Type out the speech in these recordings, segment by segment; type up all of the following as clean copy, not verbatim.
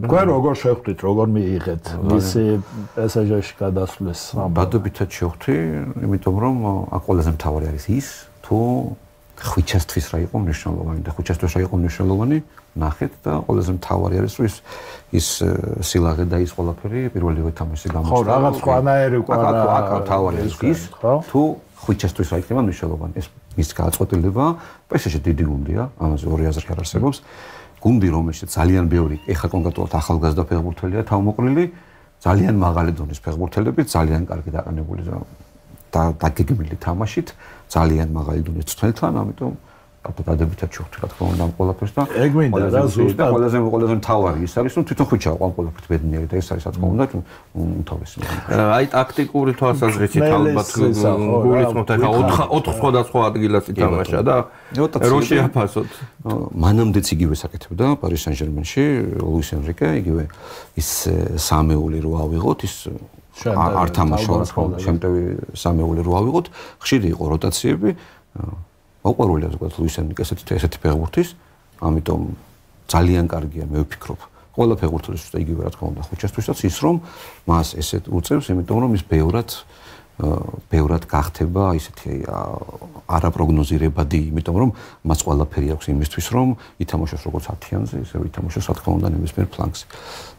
თქვენ როგორ შეხვდით, როგორ მიიღეთ მისი პესაჟში გადასვლის ამბავი? ბადობითად შევხვდი, იმიტომ რომ აქ ყველაზე მთავარი არის ის, თუ ხვიჩასთვის რა იყო მნიშვნელოვანი და ხვიჩასთვის რა იყო მნიშვნელოვანი, ნახეთ და ყველაზე მთავარი არის რომ ის სილაღე და ის ყველაფერი პირველივე თამაშზე გამოჩნდა. ხო, რაღაც ხვანაერი უკვე აქ მთავარი არის ის, თუ ხვიჩასთვის რა იქნება მნიშვნელოვანი. ეს მის გადაწყვეტილება, პესაჟი დიდი გუნდია, ამაზე ორი აზრი არ არსებობს. გუნდი, რომელშიც ძალიან ბევრი, ეხლა კონკრეტულად ახალგაზრდა ფეხბურთელია თავმოყრილი, ძალიან მაღალი დონის ფეხბურთელები, ძალიან კარგი დაყენებული და დაგეგმილი თამაშით, ძალიან მაღალი დონის წვრთნელთან, ამიტომ დადებითად შევხვდი რა თქმა უნდა ამ ყველაფერს და ეგ მინდა რა ზუსტად ყველაზე მთავარი ის არის, რომ თვითონ ხვიჩა ამ ყველაფერს ბედნიერი და ეს არის რა თქმა უნდა უმთავრესი. აი ტაქტიკური თვალსაზრისით ალბათ გულისხმობთ ახლა 4 სხვადასხვა ადგილას ითამაშა და რო შეაფასოთ. მანამდეც იგივე საკეთებდა პარი სენ-ჟერმენში, ლუის ენრიკე, იგივე ის სამეული რო ავიღოთ, ის არ თამაშობდა, შემტევი სამეული რო ავიღოთ, ხშირი იყო როტაციები. მოყვარულია ზოგადად ლუის ენრიკე ესეთი ფეხბურთის, ამიტომ ძალიან კარგია, მე ვფიქრობ. ყველა ფეხბურთელის და იგივე რა თქმა უნდა ხუჩასთვისაც ის რომ მას ესეთ უწევს, იმიტომ რომ ის ბევრად გახდება ისეთი არაპროგნოზირებადი, იმიტომ რომ მას ყველაფერი აქვს იმისთვის, რომ ითამაშოს როგორც 10-იანზე, ისე ითამაშოს რა თქმა უნდა ნებისმიერ ფლანგზე.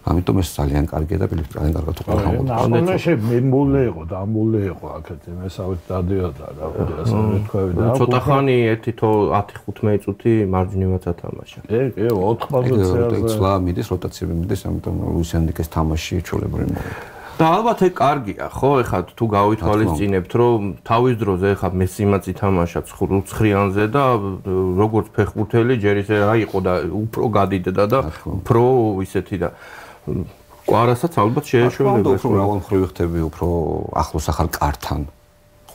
ამიტომ ეს ძალიან კარგია და ფილიპ ძალიან კარგად უყურებდა. ნამდვილად მიმული იყო, დამული იყო აქეთ, მესავით დადიოდა რა ვიცი, ასე თქვი და ცოტა ხანი 10-15 წუთი მარჯვნივაც ათამაშა. კი, 80-ზე ცლა მიდის, როტაციები მიდის, ამიტომ ლუის ენრიკეს თამაში ჩვეულებრივი მოვა. და ალბათ ეგ კარგია, ხო, ეხლა თუ გავითვალისწინებთ, რომ თავის დროზე ეხლა მესიმაც ითამაშა 9-იანზე და როგორც ფეხბურთელი ჯერ ისე რა იყო და უფრო გადიდდა და უფრო ისეთი და კვარასაც ალბათ შეეშველება. უფრო მრავალმხრივი ხდები, უფრო ახლოს ახალ კართან.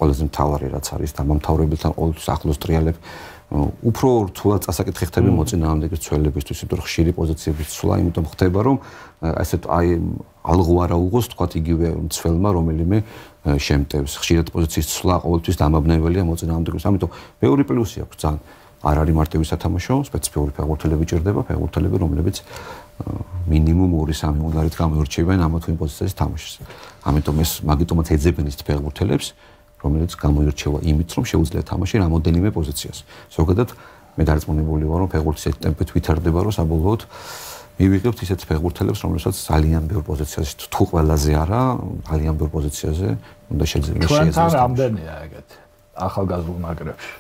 ყველაზე მთავარი რაც არის და მომთავრებელთან ყოველთვის ახლოს ტრიალებ. უფრო რთულად წასაკითხი ხდები მოწინააღმდეგის ცველებისთვის, იმიტომ რომ ხშირი პოზიციების ცვლა, იმიტომ ხდება რომ ასეთ აი ალღუ არა უღოს თქვათ იგივე ცველმა რომელიმე შემტევს. ხშირად პოზიციის ცვლა ყოველთვის დამაბნეველია მოწინააღმდეგის. ამიტომ ბევრი პლუსი აქვს ძალიან. არ არის მარტივი სათამაშო, სპეციფიკური ფეხბურთელები ჭირდება, ფეხბურთელები რომლებიც მინიმუმ 2-3 უნარით გამოირჩევიან ამა თუ იმ პოზიციაზე თამაშის. ამიტომ ეს მაგიტომაც ეძებენ ის ფეხბურთელებს რომელიც გამოირჩევა იმით, რომ შეუძლია თამაში რამოდენიმე პოზიციას. ზოგადად მე დარწმუნებული ვარ, რომ ფეხბურთის ეს ტემპით ვითარდება, რომ საბოლოოდ მივიღებთ ისეთ ფეხბურთელებს, რომელსაც ძალიან ბევრ პოზიციაზე, თუ ყველაზე არა, ძალიან ბევრ პოზიციაზე უნდა შეძლოს. ჩვენთან რამდენია ეგეთი ახალგაზრდა ნაკრებში?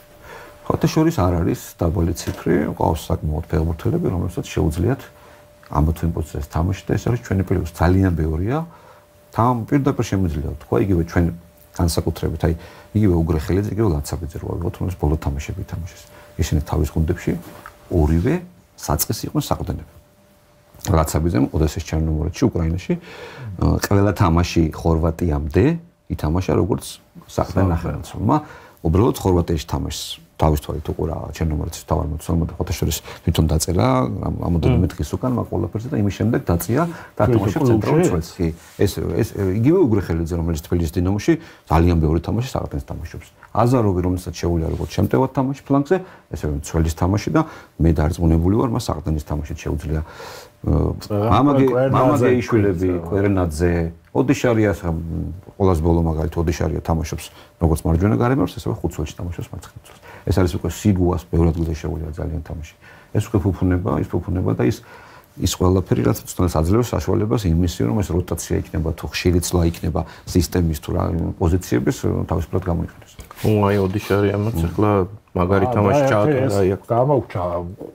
ხოთაშორის არ არის დაბალი ციფრი, ყავს საკმაოდ ფეხბურთელები, რომელსაც შეუძლიათ ამა თუ იმ პოზიციაზე თამაში და ეს არის ჩვენი პლუსი. ძალიან ბევრია. თან პირდაპირ შემიძლია თქვა იგივე ჩვენ განსაკუთრებით, აი იგივე უგრეხელიძე, იგივე ლაცაბიძე რო ავიღოთ, რომელიც ბოლო თამაშები ითამაშეს. ისინი თავის გუნდებში ორივე საწყისი იყვნენ საყრდენები. ლაცაბიძემ ოდესის ჩერნომორეთში, უკრაინაში, ყველა თამაში ხორვატიამდე ითამაშა როგორც საყრდენ ნახევარმცველმა. უბრალოდ ხორვატიაში თამაშს თავის თვალით უყურა ჩერნომორეთის თავმჯდომარემ და ხოთაშორის თვითონ დაწერა ამოდენიმე დღის უკან მაგ ყველაფერზე და იმის შემდეგ დაწია და თამაშობს ცენტრალურ მცველს. კი, ეს იგივე უგრეხელიძე, რომელიც თბილისის დინამოში ძალიან ბევრი თამაში საყრდენს თამაშობს. აზაროვი, რომელსაც შეუძლია როგორც შემტევად თამაში ფლანგზე, ესევე მცველის თამაში და მე დარწმუნებული ვარ, მას საყრდენის თამაშით შეუძლია. მამაგე იშვილები, კვერნაძე, ოდიშარიას ყველაზე ბოლო მაგალითად ოდიშარია თამაშობს როგორც მარჯვენა გარემარს, ესევე ხუთცველში თამაშობს მარცხენა მცველს. ეს არის უკვე სიგუას ბევრად გულშეშეულია ძალიან თამაში. ეს უკვე ფუფუნება, ის ფუფუნება და ის ყველაფერი რაც თუნდაც აძლევს საშუალებას იმისი რომ ეს როტაცია იქნება თუ ხშირი ცვლა იქნება სისტემის თუ რა პოზიციების თავისუფლად გამოიყენოს. აი ოდიშარიამაც ახლა მაგარი თამაში ჩაატარა იქ. გამოგჩა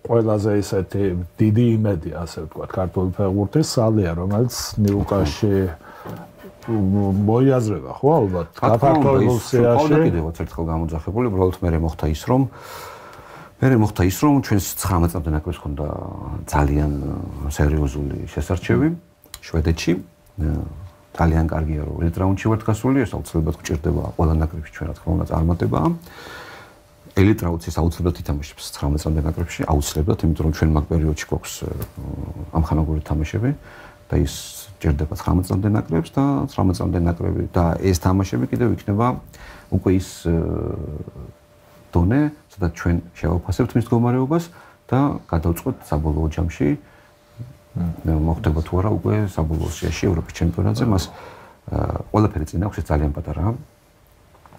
ყველაზე ისეთი დიდი იმედი ასე ვთქვათ ქართული ფეხბურთის სალია რომელიც ნიუკაში მოიაზრება ხო ალბათ საქართველოს სიაში კიდევაც ერთხელ გამოძახებული უბრალოდ მე მოხდა ის რომ ჩვენს 19 წამდე ნაკრებს ჰქონდა ძალიან სერიოზული შესარჩევი შვედეთში ძალიან კარგია რომ ერთ რაუნდში ვართ გასული ეს აუცილებლად გჭირდება ყველა ნაკრებში ჩვენ რა თქმა უნდა წარმატება ელიტ რაუნდში აუცილებლად ითამაშებს 19 წამდე ნაკრებში აუცილებლად იმიტომ რომ ჩვენ მაგ პერიოდში გვაქვს ამხანაგური თამაშები და ის ჭირდება 19 წამდე ნაკრებს და 19 წამდე ნაკრები და ეს თამაშები კიდევ იქნება უკვე ის დონე, სადაც ჩვენ შევაფასებთ მის მდგომარეობას და გადავწყვეტ საბოლოო ჯამში მოხდება თუ არა უკვე საბოლოო სიაში ევროპის ჩემპიონატზე მას ყველაფერი წინ აქვს ძალიან პატარაა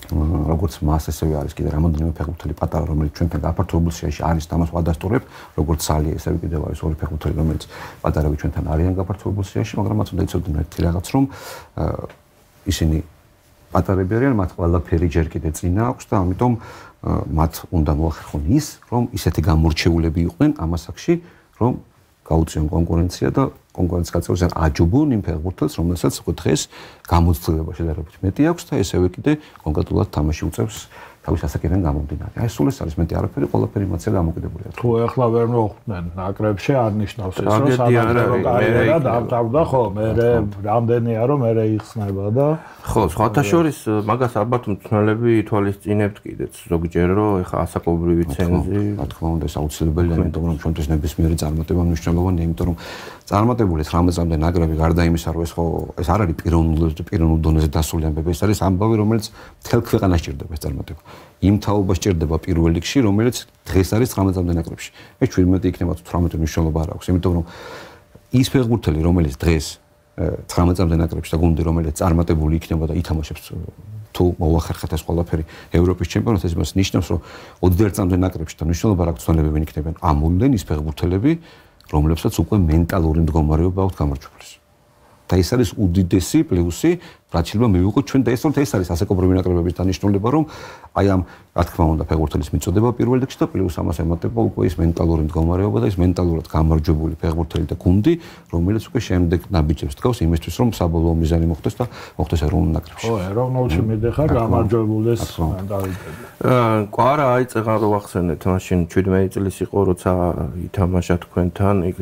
როგორც მას ესევე არის კიდე რამოდენიმე ფეხბურთელი პატარა რომელიც ჩვენთან გაფართოებულ სიაში არის და მას ვადასტურებ როგორც სალი ესევე კიდევ არის ორი ფეხბურთელი რომელიც პატარები ჩვენთან არიან გაფართოებულ სიაში მაგრამ მათ უნდა იცოდნენ ერთი რაღაც რომ ისინი პატარები არიან მათ ყველაფერი ჯერ კიდე წინ აქვს და ამიტომ მათ უნდა მოახერხონ ის რომ ისეთი გამორჩეულები იყვნენ ამ ასაკში რომ გაუწიონ კონკურენცია და კონკურენციის გაწევრიდან აჯობონ იმ ფეხბურთელს, რომელსაც უკვე დღეს გამოცდილება შედარებით მეტი აქვს და ესევე კიდე კონკრეტულად თამაში უწევს თავის ასაკიდან გამომდინარე. აი სულ ეს არის მეტი არაფერი, ყველაფერი მათზე დამოკიდებულია. თუ ეხლა ვერ მოხვდნენ ნაკრებში არ ნიშნავს ეს, რომ სამაგიერო კარიერა დავტავდა ხო, მე რამდენია რომ მე იხსნება და ხო, სხვათა შორის მაგას ალბათ მწვრთნელები ითვალისწინებთ კიდეც ზოგჯერ რომ ეხა ასაკობრივი ცენზი, რა თქმა უნდა, ეს აუცილებელია, იმიტომ რომ ჩვენთვის ნებისმიერი წარმატება მნიშვნელოვანია, იმიტომ რომ წარმატებული 19-მდე ნაკრები გარდა იმისა, რომ ეს არ არის პიროვნულ დონეზე დასული ამბები, ეს არის ამბავი, რომელიც მთელ ქვეყანას ჭირდება ეს წარმატება. იმ თაობას ჭირდება პირველ რიგში, რომელიც დღეს არის 19-მდე ნაკრებში. ეს 17 იქნება თუ 18 მნიშვნელობა არ აქვს, იმიტომ რომ ის ფეხბურთელი, რომელიც დღეს 19-მდე ნაკრებში და გუნდი, რომელიც წარმატებული იქნება და ითამაშებს თუ მოახერხეთ ეს ყველაფერი ევროპის ჩემპიონატზე, ეს ნიშნავს, რომ 21-მდე ნაკრებში და მნიშვნელობა არ აქვს თვალები ვინ იქნებიან. ამოვლენ ის ფეხბურთელები, რომლებსაც უკვე მენტალური მდგომარეობა აქვს გამარჯვებულის. და ეს არის უდიდესი პლუსი, რაც შეიძლება მივიღოთ ჩვენ და ეს არის ასაკობრივი ნაკრებების დანიშნულება, რომ აი ამ რა თქმა უნდა ფეხბურთელის მიწოდება პირველ რიგში და პლუს ამას ემატება უკვე ის მენტალური მდგომარეობა და ის მენტალურად გამარჯვებული ფეხბურთელი და გუნდი, რომელიც უკვე შემდეგ ნაბიჯებს დგავს იმისთვის, რომ საბოლოო მიზანი მოხდეს და მოხდეს ეროვნულ ნაკრებში. ხო, ეროვნულში მიდიხარ გამარჯვებულის დავიწყე. კვარა აიწეღან რო ახსენეთ, მაშინ 17 წლის იყო, როცა ითამაშა თქვენთან, იქ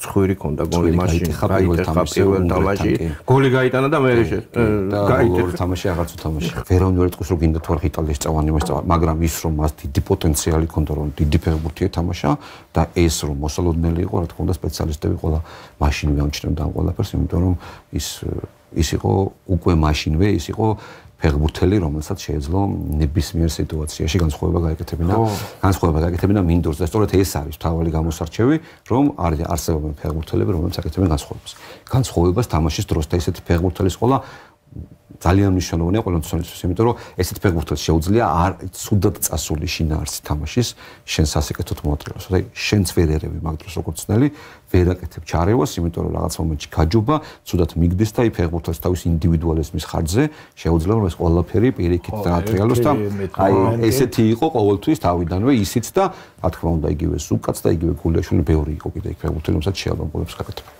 ცხვირი ქონდა გოლი მაშინ, გაიტეხა პირველ თამაში, გოლი გაიტანა და მე გაიტეხა თამაში აღარც უთამაში. ვერონი ვერ ტყვის რომ გინდა თუ არ იტალიის წავანი მასწავლა, მაგრამ ის რომ მას დიდი პოტენციალი ჰქონდა რომ დიდი ფეხბურთი ეთამაშა და ეს რომ მოსალოდნელი იყო, რა თქმა უნდა სპეციალისტები ყველა მაშინვე ამჩნევდა ამ ყველაფერს, იმიტომ რომ ის იყო უკვე მაშინვე ის იყო ფეხბურთელი, რომელსაც შეეძლო ნებისმიერ სიტუაციაში განსხვავება გააკეთებინა მინდორს და სწორედ ეს არის თავალი გამოსარჩევი, რომ არსებობენ ფეხბურთელები, რომლებიც აკეთებენ განსხვავებას. განსხვავებას თამაშის დროს და ესეთი ფეხბურთელის ყოლა ძალიან მნიშვნელოვანია ყველასთვის, იმიტომ რომ ესეთ ფეხბურთელს შეუძლია ცუდად წასული შინაარსი თამაშის შენ სასიკეთოდ მოატრიალოს. აი შენც ვერ ერევი მაგ დროს როგორც ძნელი, ვერ აკეთებ ჩარევას, იმიტომ რომ რაღაც მომენტში გაჯობა, ცუდად მიგდეს და აი ფეხბურთელს თავის ინდივიდუალიზმის ხარჯზე შეუძლია რომ ეს ყველაფერი პირიქით დაატრიალოს და აი ესეთი იყო ყოველთვის თავიდანვე ისიც და რა თქმა უნდა იგივე ზუკაც და იგივე გულიაშვილი ბევრი იყო კიდე იქ ფეხბურთელი, რომელსაც შეალბობლებს გაკეთებდა.